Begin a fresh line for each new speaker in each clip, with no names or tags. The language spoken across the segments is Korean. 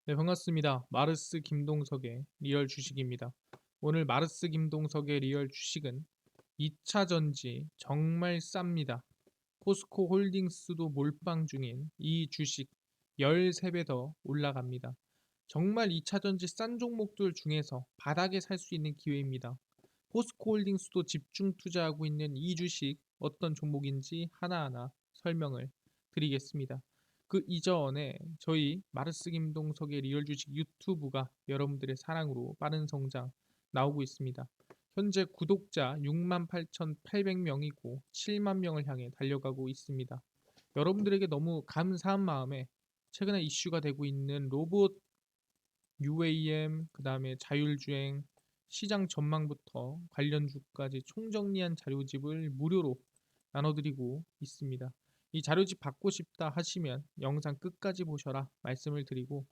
네, 반갑습니다. 마르스 김동석의 리얼 주식입니다. 오늘 마르스 김동석의 리얼 주식은 2차 전지 정말 쌉니다. 포스코 홀딩스도 몰빵 중인 이 주식 13배 더 올라갑니다. 정말 2차 전지 싼 종목들 중에서 바닥에 살 수 있는 기회입니다. 포스코 홀딩스도 집중 투자하고 있는 이 주식 어떤 종목인지 하나하나 설명을 드리겠습니다. 그 이전에 저희 마르스 김동석의 리얼 주식 유튜브가 여러분들의 사랑으로 빠른 성장 나오고 있습니다. 현재 구독자 68,800명이고 7만 명을 향해 달려가고 있습니다. 여러분들에게 너무 감사한 마음에 최근에 이슈가 되고 있는 로봇 UAM, 그 다음에 자율주행, 시장 전망부터 관련주까지 총정리한 자료집을 무료로 나눠드리고 있습니다. 이 자료집 받고 싶다 하시면 영상 끝까지 보셔라 말씀을 드리고,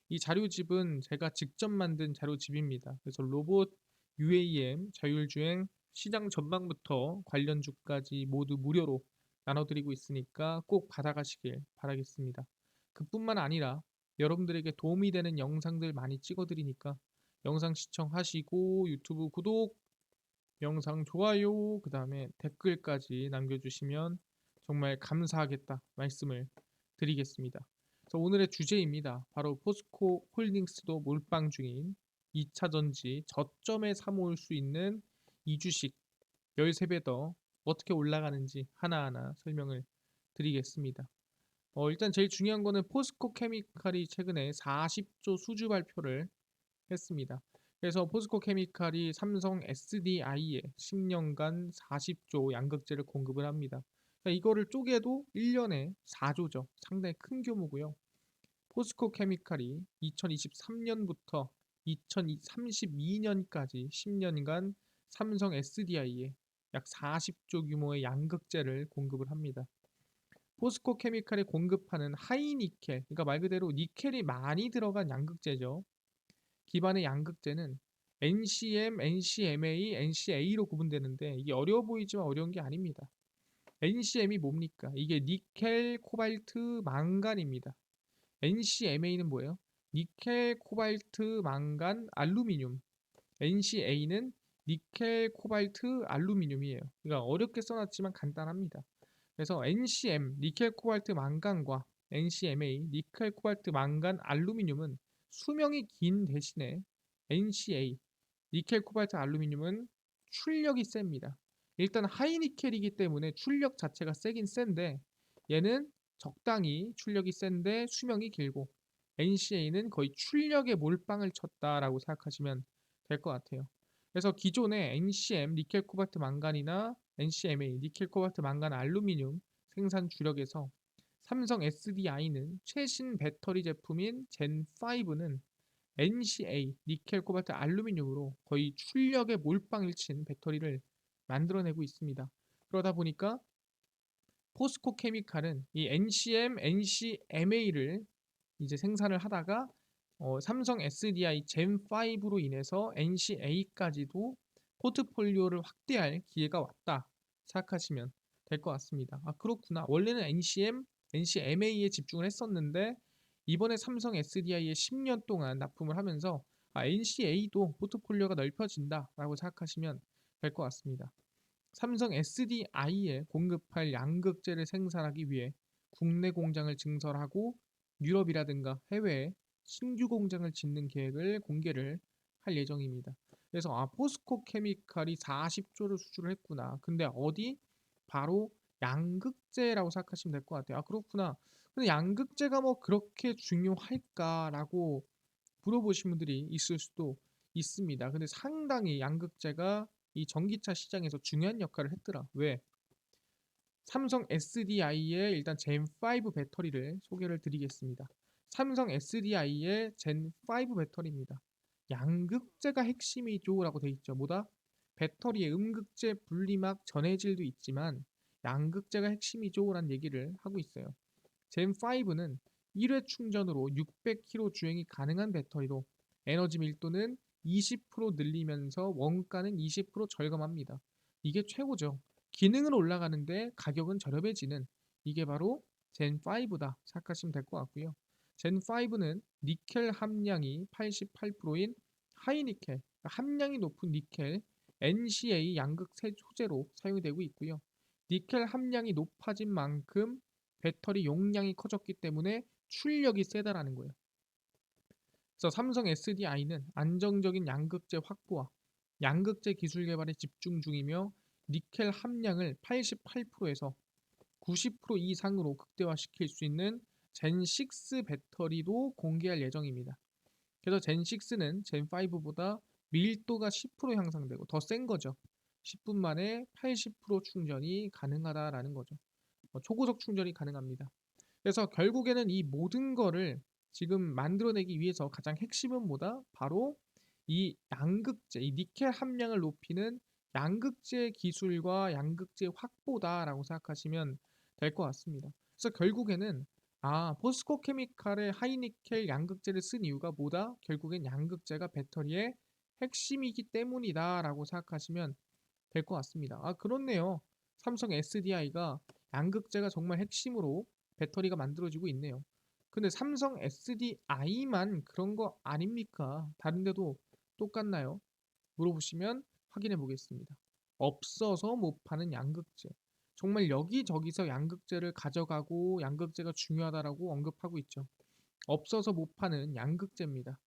이 자료집은 제가 직접 만든 자료집입니다. 그래서 로봇, UAM, 자율주행, 시장 전망부터 관련주까지 모두 무료로 나눠드리고 있으니까 꼭 받아가시길 바라겠습니다. 그뿐만 아니라 여러분들에게 도움이 되는 영상들 많이 찍어드리니까 영상 시청하시고 유튜브 구독, 영상 좋아요, 그 다음에 댓글까지 남겨주시면 정말 감사하겠다 말씀을 드리겠습니다. 그래서 오늘의 주제입니다. 바로 포스코 홀딩스도 몰빵 중인 2차 전지 저점에 사모을 수 있는 이 주식 13배 더 어떻게 올라가는지 하나하나 설명을 드리겠습니다. 일단 제일 중요한 거는 포스코 케미칼이 최근에 40조 수주 발표를 했습니다. 그래서 포스코 케미칼이 삼성 SDI에 10년간 40조 양극재를 공급을 합니다. 그러니까 이거를 쪼개도 1년에 4조죠. 상당히 큰 규모고요. 포스코 케미칼이 2023년부터 2032년까지 10년간 삼성 SDI에 약 40조 규모의 양극재를 공급을 합니다. 포스코 케미칼이 공급하는 하이니켈, 그러니까 말 그대로 니켈이 많이 들어간 양극재죠. 기반의 양극재는 NCM, NCMA, NCA로 구분되는데 이게 어려워 보이지만 어려운 게 아닙니다. NCM이 뭡니까? 이게 니켈, 코발트, 망간입니다. NCMA는 뭐예요? 니켈, 코발트, 망간, 알루미늄. NCA는 니켈, 코발트, 알루미늄이에요. 그러니까 어렵게 써놨지만 간단합니다. 그래서 NCM, 니켈, 코발트, 망간과 NCMA, 니켈, 코발트, 망간, 알루미늄은 수명이 긴 대신에 NCA, 니켈, 코발트, 알루미늄은 출력이 셉니다. 일단 하이니켈이기 때문에 출력 자체가 세긴 센데 얘는 적당히 출력이 센데 수명이 길고, NCA는 거의 출력에 몰빵을 쳤다라고 생각하시면 될 것 같아요. 그래서 기존의 NCM, 니켈, 코발트, 망간이나 NCMA, 니켈, 코발트, 망간, 알루미늄 생산 주력에서 삼성 SDI는 최신 배터리 제품인 젠5는 NCA, 니켈, 코발트, 알루미늄으로 거의 출력에 몰빵을 친 배터리를 만들어내고 있습니다. 그러다 보니까 포스코 케미칼은 이 NCM, NCMA를 이제 생산을 하다가 삼성 SDI 젠5로 인해서 NCA까지도 포트폴리오를 확대할 기회가 왔다 생각하시면 될 것 같습니다. 아, 그렇구나. 원래는 NCM, NCMA에 집중을 했었는데 이번에 삼성 SDI에 10년 동안 납품을 하면서 NCA도 포트폴리오가 넓혀진다라고 생각하시면 될 것 같습니다. 삼성 SDI에 공급할 양극재를 생산하기 위해 국내 공장을 증설하고 유럽이라든가 해외에 신규 공장을 짓는 계획을 공개를 할 예정입니다. 그래서 포스코 케미칼이 40조를 수주를 했구나. 근데 어디? 바로 양극재라고 생각하시면 될 것 같아요. 아, 그렇구나. 근데 양극재가 뭐 그렇게 중요할까라고 물어보신 분들이 있을 수도 있습니다. 근데 상당히 양극재가 이 전기차 시장에서 중요한 역할을 했더라. 왜? 삼성 SDI의 일단 젠5 배터리를 소개를 드리겠습니다. 삼성 SDI의 젠5 배터리입니다. 양극재가 핵심이죠라고 돼 있죠. 뭐다? 배터리의 음극재, 분리막, 전해질도 있지만 양극재가 핵심이죠라는 얘기를 하고 있어요. 젠5는 1회 충전으로 600km 주행이 가능한 배터리로 에너지 밀도는 20% 늘리면서 원가는 20% 절감합니다. 이게 최고죠. 기능은 올라가는데 가격은 저렴해지는, 이게 바로 젠5다 생각하시면 될 것 같고요. 젠5는 니켈 함량이 88%인 하이니켈, 그러니까 함량이 높은 니켈 NCA 양극 소재로 사용되고 있고요. 니켈 함량이 높아진 만큼 배터리 용량이 커졌기 때문에 출력이 세다라는 거예요. 그래서 삼성 SDI는 안정적인 양극재 확보와 양극재 기술 개발에 집중 중이며 니켈 함량을 88%에서 90% 이상으로 극대화시킬 수 있는 젠6 배터리도 공개할 예정입니다. 그래서 젠6는 젠5보다 밀도가 10% 향상되고 더 센 거죠. 10분 만에 80% 충전이 가능하다라는 거죠. 초고속 충전이 가능합니다. 그래서 결국에는 이 모든 거를 지금 만들어내기 위해서 가장 핵심은 뭐다? 바로 이 양극재, 이 니켈 함량을 높이는 양극재 기술과 양극재 확보다라고 생각하시면 될 것 같습니다. 그래서 결국에는 포스코 케미칼의 하이니켈 양극재를 쓴 이유가 뭐다? 결국엔 양극재가 배터리의 핵심이기 때문이다라고 생각하시면 될 것 같습니다. 그렇네요. 삼성 SDI가 양극재가 정말 핵심으로 배터리가 만들어지고 있네요. 근데 삼성 SDI만 그런 거 아닙니까? 다른 데도 똑같나요? 물어보시면 확인해 보겠습니다. 없어서 못 파는 양극재. 정말 여기저기서 양극재를 가져가고 양극재가 중요하다라고 언급하고 있죠. 없어서 못 파는 양극재입니다.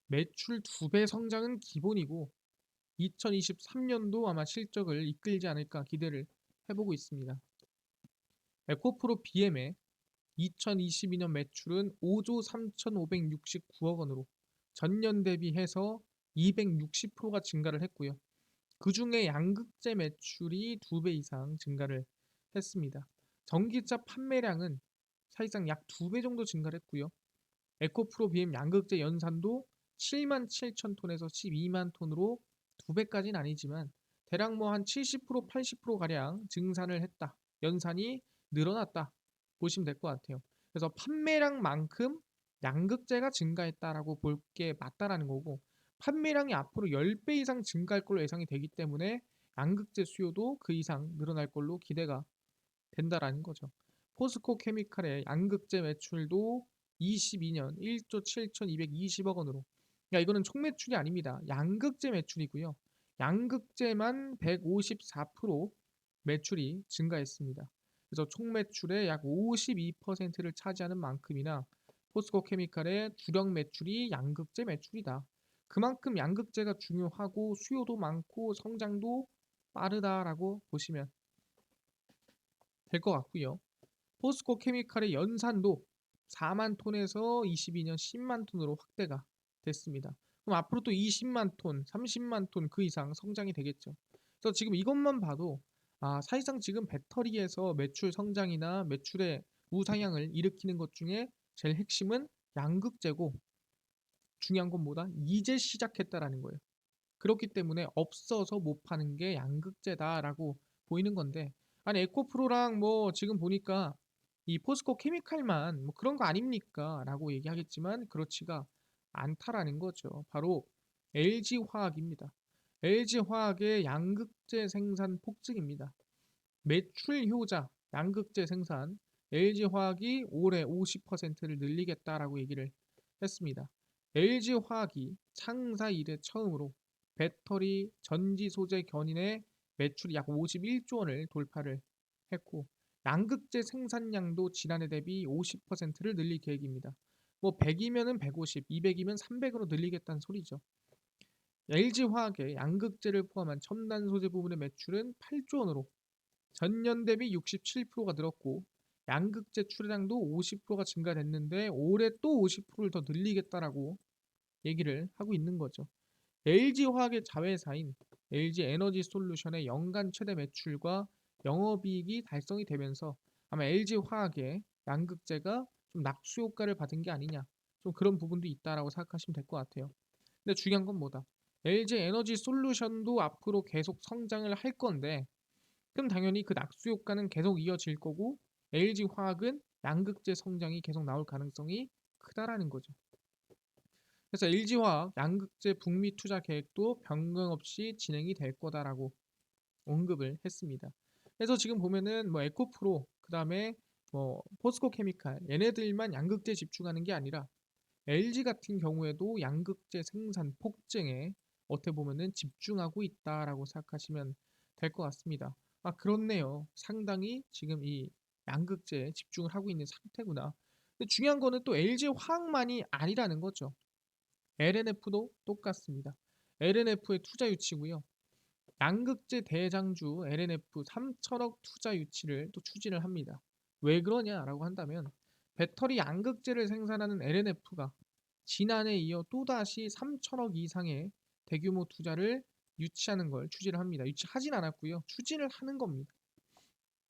매출 2배 성장은 기본이고 2023년도 아마 실적을 이끌지 않을까 기대를 해보고 있습니다. 에코프로 BM의 2022년 매출은 5조 3,569억 원으로 전년 대비해서 260%가 증가를 했고요. 그 중에 양극재 매출이 2배 이상 증가를 했습니다. 전기차 판매량은 사실상 약 2배 정도 증가를 했고요. 에코프로 BM 양극재 연산도 7만 7천 톤에서 12만 톤으로 2배까지는 아니지만 대략 뭐 한 70% 80% 가량 증산을 했다. 연산이 늘어났다. 보시면 될 것 같아요. 그래서 판매량만큼 양극재가 증가했다라고 볼 게 맞다라는 거고 판매량이 앞으로 10배 이상 증가할 걸로 예상이 되기 때문에 양극재 수요도 그 이상 늘어날 걸로 기대가 된다라는 거죠. 포스코 케미칼의 양극재 매출도 22년 1조 7,220억 원으로 이거는 총 매출이 아닙니다. 양극재 매출이고요. 양극재만 154% 매출이 증가했습니다. 그래서 총 매출의 약 52%를 차지하는 만큼이나 포스코 케미칼의 주력 매출이 양극재 매출이다. 그만큼 양극재가 중요하고 수요도 많고 성장도 빠르다라고 보시면 될 것 같고요. 포스코 케미칼의 연산도 4만 톤에서 22년 10만 톤으로 확대가 됐습니다. 그럼 앞으로 또 20만 톤, 30만 톤 그 이상 성장이 되겠죠. 그래서 지금 이것만 봐도 사실상 지금 배터리에서 매출 성장이나 매출의 우상향을 일으키는 것 중에 제일 핵심은 양극재고 중요한 건 뭐다? 이제 시작했다라는 거예요. 그렇기 때문에 없어서 못 파는 게 양극재다라고 보이는 건데 아니 에코프로랑 뭐 지금 보니까 이 포스코 케미칼만 뭐 그런 거 아닙니까? 라고 얘기하겠지만 그렇지가 않다라는 거죠. 바로 LG화학입니다. LG화학의 양극재 생산 폭증입니다. 매출 효자 양극재 생산 LG화학이 올해 50%를 늘리겠다라고 얘기를 했습니다. LG화학이 창사 이래 처음으로 배터리 전지 소재 견인의 매출이 약 51조 원을 돌파를 했고 양극재 생산량도 지난해 대비 50%를 늘릴 계획입니다. 뭐 100이면은 150, 200이면 300으로 늘리겠다는 소리죠. LG화학의 양극재를 포함한 첨단 소재 부분의 매출은 8조 원으로 전년 대비 67%가 늘었고 양극재 출하량도 50%가 증가됐는데 올해 또 50%를 더 늘리겠다라고 얘기를 하고 있는 거죠. LG화학의 자회사인 LG에너지솔루션의 연간 최대 매출과 영업이익이 달성이 되면서 아마 LG화학의 양극재가 좀 낙수 효과를 받은 게 아니냐 좀 그런 부분도 있다라고 생각하시면 될 것 같아요. 근데 중요한 건 뭐다? LG에너지솔루션도 앞으로 계속 성장을 할 건데 그럼 당연히 그 낙수 효과는 계속 이어질 거고 LG화학은 양극재 성장이 계속 나올 가능성이 크다라는 거죠. 그래서 LG화학 양극재 북미 투자 계획도 변경 없이 진행이 될 거다라고 언급을 했습니다. 그래서 지금 보면은 뭐 에코프로 그다음에 뭐 포스코 케미칼 얘네들만 양극재에 집중하는 게 아니라 LG 같은 경우에도 양극재 생산 폭증에 어떻게 보면은 집중하고 있다라고 생각하시면 될 것 같습니다. 아, 그렇네요. 상당히 지금 이 양극재에 집중을 하고 있는 상태구나. 근데 중요한 거는 또 LG 화학만이 아니라는 거죠. LNF도 똑같습니다. LNF의 투자 유치고요. 양극재 대장주 LNF 3천억 투자 유치를 또 추진을 합니다. 왜 그러냐라고 한다면 배터리 양극재를 생산하는 LNF가 지난해 이어 또다시 3천억 이상의 대규모 투자를 유치하는 걸 추진을 합니다. 유치하진 않았고요. 추진을 하는 겁니다.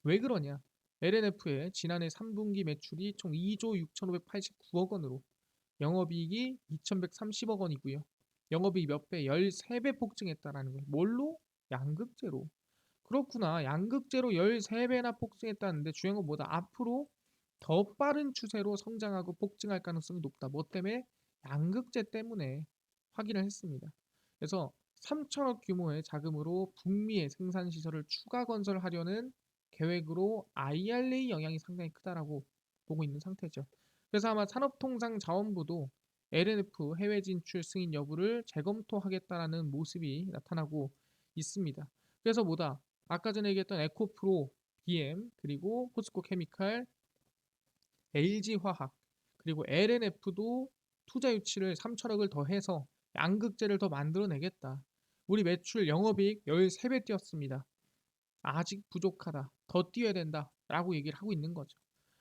왜 그러냐? LNF의 지난해 3분기 매출이 총 2조 6,589억 원으로 영업이익이 2,130억 원이고요. 영업이익 몇 배? 13배 폭증했다라는 거예요. 뭘로? 양극재로. 그렇구나. 양극재로 13배나 폭증했다는데 중요한 건 뭐다? 앞으로 더 빠른 추세로 성장하고 폭증할 가능성이 높다. 뭐 때문에? 양극재 때문에 확인을 했습니다. 그래서 3천억 규모의 자금으로 북미의 생산 시설을 추가 건설하려는 계획으로 IRA 영향이 상당히 크다라고 보고 있는 상태죠. 그래서 아마 산업통상자원부도 LNF 해외 진출 승인 여부를 재검토하겠다라는 모습이 나타나고 있습니다. 그래서 뭐다? 아까 전에 얘기했던 에코프로, BM, 그리고 포스코 케미칼, LG화학, 그리고 LNF도 투자 유치를 3천억을 더해서 양극재를 더 만들어내겠다. 우리 매출 영업이익 13배 뛰었습니다. 아직 부족하다. 더 뛰어야 된다. 라고 얘기를 하고 있는 거죠.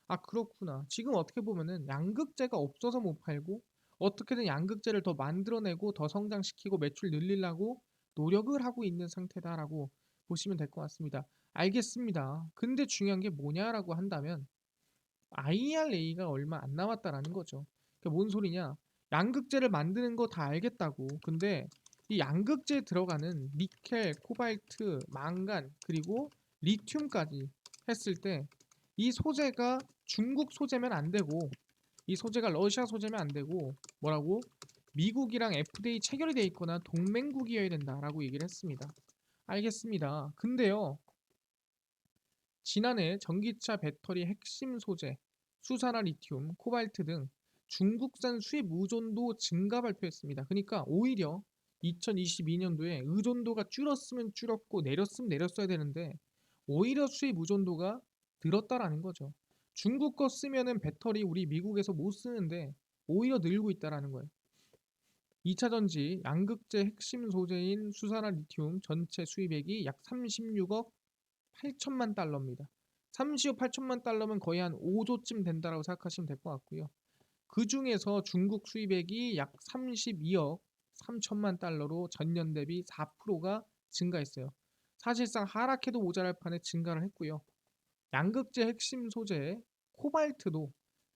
아, 그렇구나. 지금 어떻게 보면은 양극재가 없어서 못 팔고 어떻게든 양극재를 더 만들어내고 더 성장시키고 매출 늘리려고 노력을 하고 있는 상태다라고 보시면 될 것 같습니다. 알겠습니다. 근데 중요한 게 뭐냐라고 한다면 IRA가 얼마 안 남았다라는 거죠. 그게 뭔 소리냐? 양극재를 만드는 거 다 알겠다고. 근데 이 양극재에 들어가는 니켈, 코발트, 망간, 그리고 리튬까지 했을 때 이 소재가 중국 소재면 안 되고 이 소재가 러시아 소재면 안 되고 뭐라고? 미국이랑 FDA 체결이 돼 있거나 동맹국이어야 된다라고 얘기를 했습니다. 알겠습니다. 근데요. 지난해 전기차 배터리 핵심 소재, 수산화 리튬, 코발트 등 중국산 수입 의존도 증가 발표했습니다. 그러니까 오히려 2022년도에 의존도가 줄었으면 줄었고 내렸으면 내렸어야 되는데 오히려 수입 의존도가 늘었다라는 거죠. 중국 거 쓰면은 배터리 우리 미국에서 못 쓰는데 오히려 늘고 있다라는 거예요. 2차 전지 양극재 핵심 소재인 수산화 리튬 전체 수입액이 약 36억 8천만 달러입니다. 30억 8천만 달러면 거의 한 5조쯤 된다라고 생각하시면 될 것 같고요. 그 중에서 중국 수입액이 약 32억 3천만 달러로 전년 대비 4%가 증가했어요. 사실상 하락해도 모자랄 판에 증가를 했고요. 양극재 핵심 소재 코발트도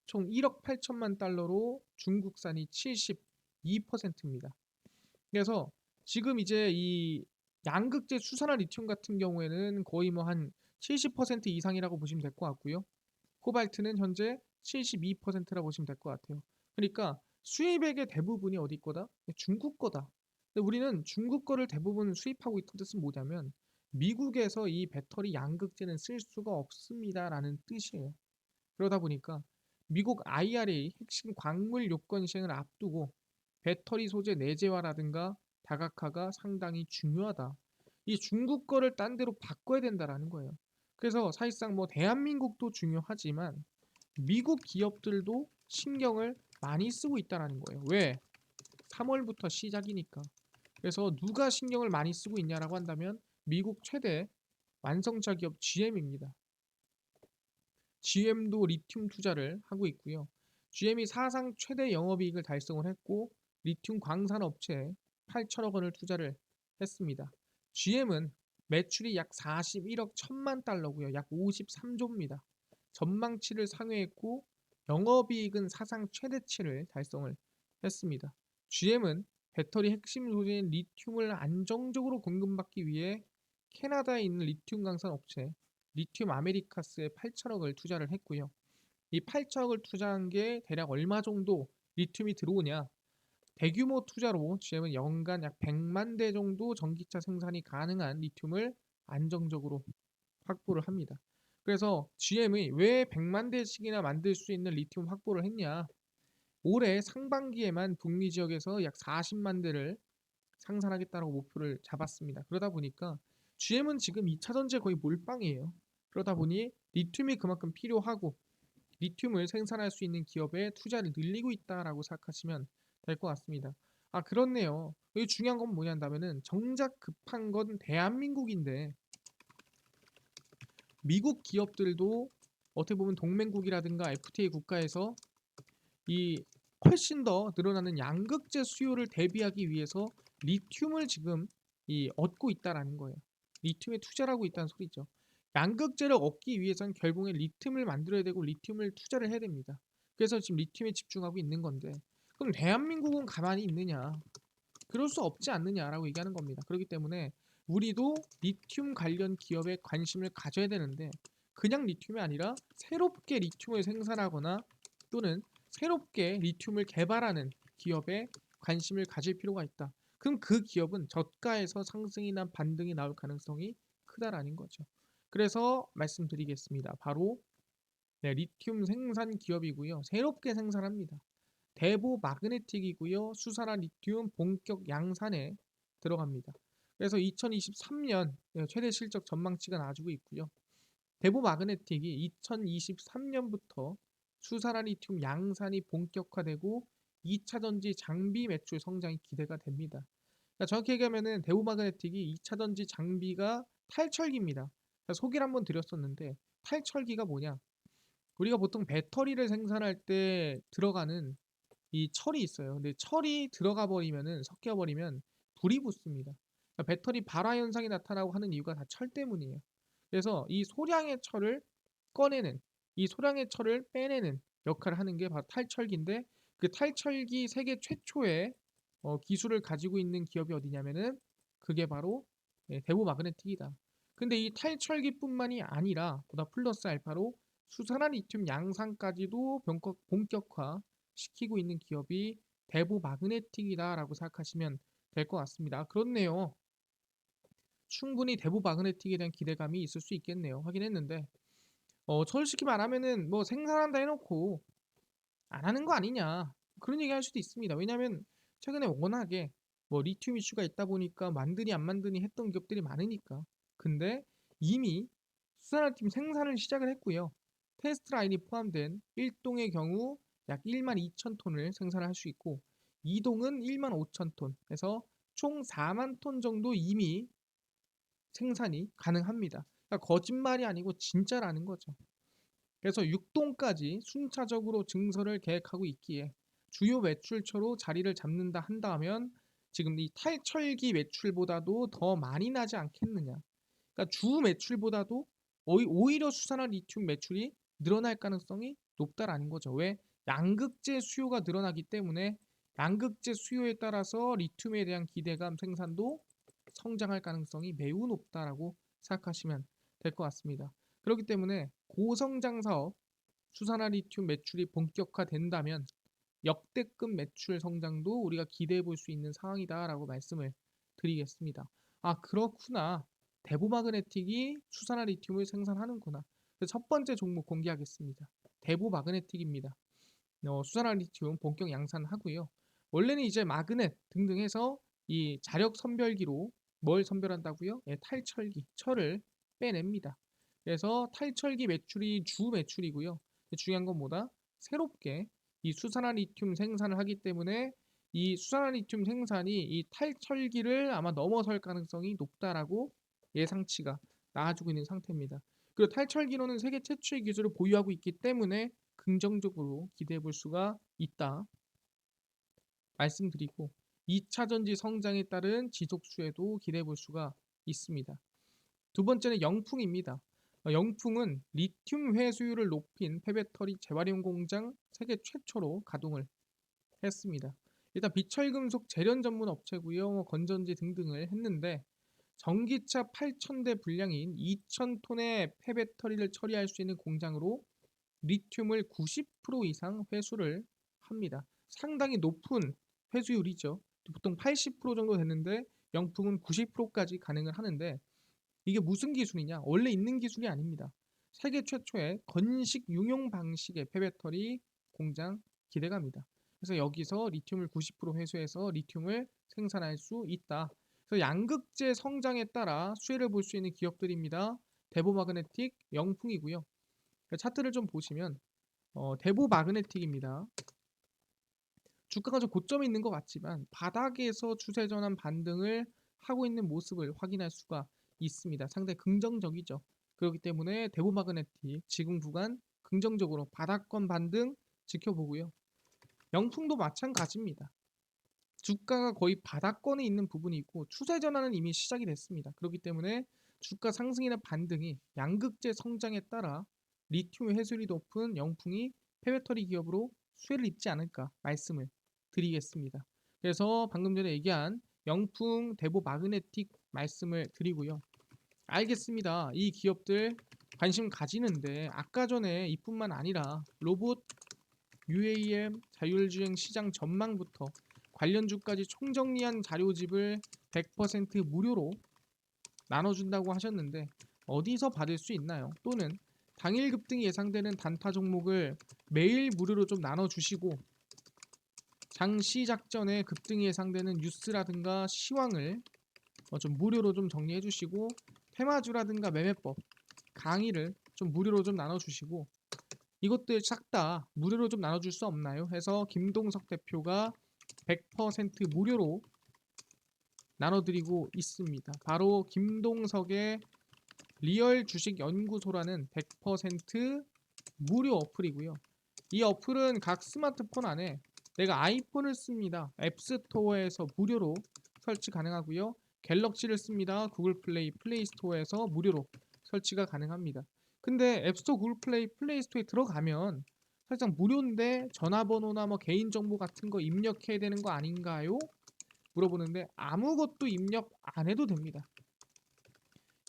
총 1억 8천만 달러로 중국산이 72%입니다. 그래서 지금 이제 이 양극재 수산화 리튬 같은 경우에는 거의 뭐 한 70% 이상이라고 보시면 될 것 같고요. 코발트는 현재 72%라고 보시면 될 것 같아요. 그러니까 수입액의 대부분이 어디 거다? 중국 거다. 근데 우리는 중국 거를 대부분 수입하고 있다는 뜻은 뭐냐면 미국에서 이 배터리 양극재는 쓸 수가 없습니다라는 뜻이에요. 그러다 보니까 미국 IRA 핵심 광물 요건 시행을 앞두고 배터리 소재 내재화라든가 다각화가 상당히 중요하다. 이 중국 거를 딴 데로 바꿔야 된다라는 거예요. 그래서 사실상 뭐 대한민국도 중요하지만 미국 기업들도 신경을 많이 쓰고 있다라는 거예요. 왜? 3월부터 시작이니까. 그래서 누가 신경을 많이 쓰고 있냐라고 한다면 미국 최대 완성차 기업 GM입니다. GM도 리튬 투자를 하고 있고요. GM이 사상 최대 영업이익을 달성을 했고 리튬 광산 업체에 8천억 원을 투자를 했습니다. GM은 매출이 약 41억 1천만 달러고요. 약 53조입니다. 전망치를 상회했고 영업이익은 사상 최대치를 달성을 했습니다. GM은 배터리 핵심 소재인 리튬을 안정적으로 공급받기 위해 캐나다에 있는 리튬 광산 업체 리튬 아메리카스에 8천억을 투자를 했고요. 이 8천억을 투자한 게 대략 얼마 정도 리튬이 들어오냐? 대규모 투자로 GM은 연간 약 100만 대 정도 전기차 생산이 가능한 리튬을 안정적으로 확보를 합니다. 그래서 GM이 왜 100만 대씩이나 만들 수 있는 리튬 확보를 했냐? 올해 상반기에만 북미 지역에서 약 40만 대를 상산하겠다라고 목표를 잡았습니다. 그러다 보니까 GM은 지금 2차 전지에 거의 몰빵이에요. 그러다 보니 리튬이 그만큼 필요하고 리튬을 생산할 수 있는 기업에 투자를 늘리고 있다라고 생각하시면 될 것 같습니다. 아, 그렇네요. 여기 중요한 건 뭐냐면은 정작 급한 건 대한민국인데 미국 기업들도 어떻게 보면 동맹국이라든가 FTA 국가에서 이 훨씬 더 늘어나는 양극재 수요를 대비하기 위해서 리튬을 지금 얻고 있다라는 거예요. 리튬에 투자를 하고 있다는 소리죠. 양극재를 얻기 위해선 결국에 리튬을 만들어야 되고 리튬을 투자를 해야 됩니다. 그래서 지금 리튬에 집중하고 있는 건데 그럼 대한민국은 가만히 있느냐? 그럴 수 없지 않느냐라고 얘기하는 겁니다. 그렇기 때문에 우리도 리튬 관련 기업에 관심을 가져야 되는데 그냥 리튬이 아니라 새롭게 리튬을 생산하거나 또는 새롭게 리튬을 개발하는 기업에 관심을 가질 필요가 있다. 그럼 그 기업은 저가에서 상승이나 반등이 나올 가능성이 크다라는 거죠. 그래서 말씀드리겠습니다. 바로 네, 리튬 생산 기업이고요. 새롭게 생산합니다. 대보 마그네틱이고요. 수산화 리튬 본격 양산에 들어갑니다. 그래서 2023년 최대 실적 전망치가 나와주고 있고요. 대보 마그네틱이 2023년부터 수산화 리튬 양산이 본격화되고 2차 전지 장비 매출 성장이 기대가 됩니다. 그러니까 정확히 얘기하면은 대보 마그네틱이 2차 전지 장비가 탈철기입니다. 소개를 한번 드렸었는데 탈철기가 뭐냐? 우리가 보통 배터리를 생산할 때 들어가는 이 철이 있어요. 근데 철이 들어가 버리면은 섞여 버리면 불이 붙습니다. 그러니까 배터리 발화 현상이 나타나고 하는 이유가 다 철 때문이에요. 그래서 이 소량의 철을 꺼내는 이 소량의 철을 빼내는 역할을 하는 게 바로 탈철기인데 그 탈철기 세계 최초의 기술을 가지고 있는 기업이 어디냐면은 그게 바로 대우 마그네틱이다. 근데 이 탈철기뿐만이 아니라 보다 플러스 알파로 수산화 리튬 양산까지도 본격화 시키고 있는 기업이 대부 마그네틱이다라고 생각하시면 될 것 같습니다. 그렇네요. 충분히 대부 마그네틱에 대한 기대감이 있을 수 있겠네요. 확인했는데 솔직히 말하면은 뭐 생산한다 해놓고 안 하는 거 아니냐 그런 얘기 할 수도 있습니다. 왜냐하면 최근에 워낙에 뭐 리튬 이슈가 있다 보니까 만드니 안 만드니 했던 기업들이 많으니까. 근데 이미 수산화팀 생산을 시작을 했고요. 테스트 라인이 포함된 1동의 경우 약 1만 2천 톤을 생산할 수 있고 2동은 1만 5천 톤 해서 총 4만 톤 정도 이미 생산이 가능합니다. 그러니까 거짓말이 아니고 진짜라는 거죠. 그래서 6동까지 순차적으로 증설을 계획하고 있기에 주요 매출처로 자리를 잡는다 한다면 지금 이 탈철기 매출보다도 더 많이 나지 않겠느냐. 그러니까 주 매출보다도 오히려 수산화 리튬 매출이 늘어날 가능성이 높다라는 거죠. 왜? 양극재 수요가 늘어나기 때문에 양극재 수요에 따라서 리튬에 대한 기대감 생산도 성장할 가능성이 매우 높다라고 생각하시면 될 것 같습니다. 그렇기 때문에 고성장 사업 수산화 리튬 매출이 본격화된다면 역대급 매출 성장도 우리가 기대해 볼 수 있는 상황이다라고 말씀을 드리겠습니다. 아, 그렇구나. 대보마그네틱이 수산화 리튬을 생산하는구나. 그래서 첫 번째 종목 공개하겠습니다. 대보마그네틱입니다. 수산화 리튬 본격 양산하고요. 원래는 이제 마그넷 등등 해서 이 자력 선별기로 뭘 선별한다고요? 예, 탈철기, 철을 빼냅니다. 그래서 탈철기 매출이 주 매출이고요. 중요한 건 뭐다? 새롭게 이 수산화 리튬 생산을 하기 때문에 이 수산화 리튬 생산이 이 탈철기를 아마 넘어설 가능성이 높다라고 예상치가 나와주고 있는 상태입니다. 그리고 탈철기로는 세계 최초의 기술을 보유하고 있기 때문에 긍정적으로 기대해 볼 수가 있다 말씀드리고 2차 전지 성장에 따른 지속 수혜도 기대해 볼 수가 있습니다. 두 번째는 영풍입니다. 영풍은 리튬 회수율을 높인 폐배터리 재활용 공장 세계 최초로 가동을 했습니다. 일단 비철금속 재련 전문 업체고요. 건전지 등등을 했는데 전기차 8,000대 분량인 2,000톤의 폐배터리를 처리할 수 있는 공장으로 리튬을 90% 이상 회수를 합니다. 상당히 높은 회수율이죠. 보통 80% 정도 되는데 영풍은 90%까지 가능을 하는데 이게 무슨 기술이냐? 원래 있는 기술이 아닙니다. 세계 최초의 건식 융용 방식의 폐배터리 공장 기대갑니다. 그래서 여기서 리튬을 90% 회수해서 리튬을 생산할 수 있다. 그래서 양극재 성장에 따라 수혜를 볼 수 있는 기업들입니다. 대보마그네틱, 영풍이고요. 차트를 좀 보시면 대보마그네틱입니다. 주가가 좀 고점에 있는 것 같지만 바닥에서 추세 전환 반등을 하고 있는 모습을 확인할 수가 있습니다. 상당히 긍정적이죠. 그렇기 때문에 대보마그네틱 지금 구간 긍정적으로 바닥권 반등 지켜보고요. 영풍도 마찬가지입니다. 주가가 거의 바닥권에 있는 부분이고 추세 전환은 이미 시작이 됐습니다. 그렇기 때문에 주가 상승이나 반등이 양극재 성장에 따라 리튬 회수율이 높은 영풍이 폐배터리 기업으로 수혜를 입지 않을까 말씀을 드리겠습니다. 그래서 방금 전에 얘기한 영풍, 대보 마그네틱 말씀을 드리고요. 알겠습니다. 이 기업들 관심 가지는데 아까 전에 이뿐만 아니라 로봇, UAM, 자율주행 시장 전망부터 관련주까지 총정리한 자료집을 100% 무료로 나눠준다고 하셨는데 어디서 받을 수 있나요? 또는 당일 급등이 예상되는 단타 종목을 매일 무료로 좀 나눠주시고 장시 작전에 급등이 예상되는 뉴스라든가 시황을 좀 무료로 좀 정리해 주시고 테마주라든가 매매법 강의를 좀 무료로 좀 나눠주시고 이것들 싹 다 무료로 좀 나눠줄 수 없나요? 해서 김동석 대표가 100% 무료로 나눠드리고 있습니다. 바로 김동석의 리얼 주식 연구소라는 100% 무료 어플이고요. 이 어플은 각 스마트폰 안에 내가 아이폰을 씁니다. 앱스토어에서 무료로 설치 가능하고요. 갤럭시를 씁니다. 구글 플레이, 플레이 스토어에서 무료로 설치가 가능합니다. 근데 앱스토어, 구글 플레이, 플레이 스토어에 들어가면 살짝 무료인데 전화번호나 뭐 개인정보 같은 거 입력해야 되는 거 아닌가요? 물어보는데 아무것도 입력 안 해도 됩니다.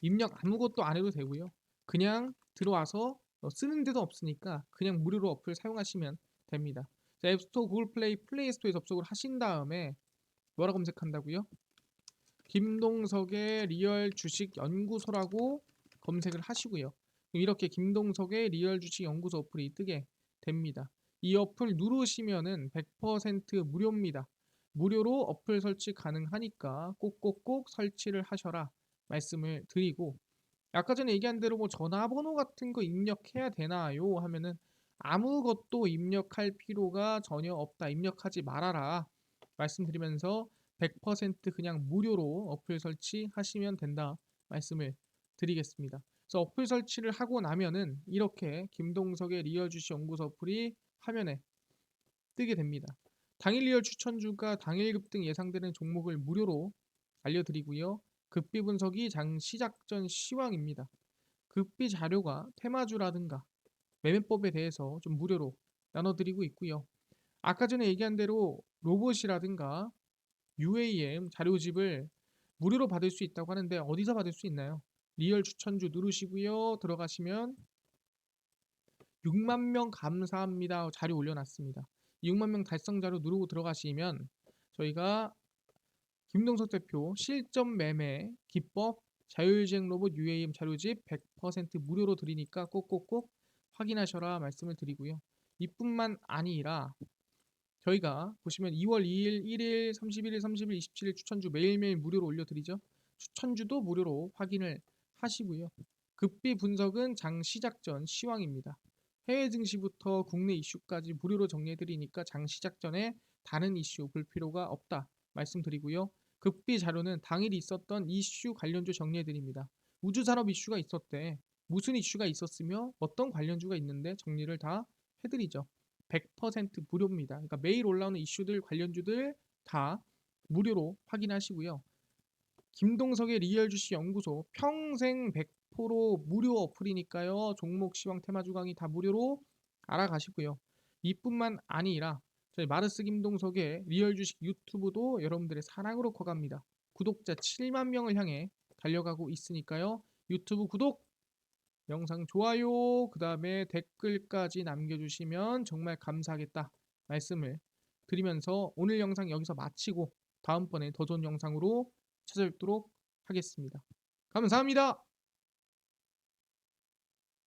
입력 아무것도 안 해도 되고요. 그냥 들어와서 쓰는 데도 없으니까 그냥 무료로 어플 사용하시면 됩니다. 앱스토어, 구글 플레이, 플레이 스토어에 접속을 하신 다음에 뭐라 검색한다고요? 김동석의 리얼 주식 연구소라고 검색을 하시고요. 이렇게 김동석의 리얼 주식 연구소 어플이 뜨게 됩니다. 이 어플 누르시면은 100% 무료입니다. 무료로 어플 설치 가능하니까 꼭꼭꼭 설치를 하셔라 말씀을 드리고 아까 전에 얘기한 대로 뭐 전화번호 같은 거 입력해야 되나요? 하면은 아무것도 입력할 필요가 전혀 없다. 입력하지 말아라. 말씀드리면서 100% 그냥 무료로 어플 설치하시면 된다. 말씀을 드리겠습니다. 그래서 어플 설치를 하고 나면은 이렇게 김동석의 리얼 주식 연구소 어플이 화면에 뜨게 됩니다. 당일 리얼 추천주가 당일 급등 예상되는 종목을 무료로 알려드리고요. 급비 분석이 장 시작 전 시황입니다. 급비 자료가 테마주라든가 매매법에 대해서 좀 무료로 나눠드리고 있고요. 아까 전에 얘기한 대로 로봇이라든가 UAM 자료집을 무료로 받을 수 있다고 하는데 어디서 받을 수 있나요? 리얼 추천주 누르시고요. 들어가시면 6만 명 감사합니다. 자료 올려놨습니다. 6만 명 달성 자료 누르고 들어가시면 저희가 김동석 대표 실전 매매 기법 자율주행 로봇 UAM 자료집 100% 무료로 드리니까 꼭꼭꼭 확인하셔라 말씀을 드리고요. 이뿐만 아니라 저희가 보시면 2월 2일, 1일, 31일, 30일, 27일 추천주 매일매일 무료로 올려드리죠. 추천주도 무료로 확인을 하시고요. 급비 분석은 장 시작 전 시황입니다. 해외 증시부터 국내 이슈까지 무료로 정리해드리니까 장 시작 전에 다른 이슈 볼 필요가 없다 말씀드리고요. 급비 자료는 당일 있었던 이슈 관련주 정리해드립니다. 우주산업 이슈가 있었대. 무슨 이슈가 있었으며 어떤 관련주가 있는데 정리를 다 해드리죠. 100% 무료입니다. 그러니까 매일 올라오는 이슈들 관련주들 다 무료로 확인하시고요. 김동석의 리얼 주식 연구소 평생 100% 무료 어플이니까요. 종목 시황 테마주 강의 다 무료로 알아가시고요. 이뿐만 아니라 저희 마르스 김동석의 리얼 주식 유튜브도 여러분들의 사랑으로 커갑니다. 구독자 7만 명을 향해 달려가고 있으니까요. 유튜브 구독, 영상 좋아요, 그 다음에 댓글까지 남겨주시면 정말 감사하겠다 말씀을 드리면서 오늘 영상 여기서 마치고 다음번에 더 좋은 영상으로 찾아뵙도록 하겠습니다. 감사합니다.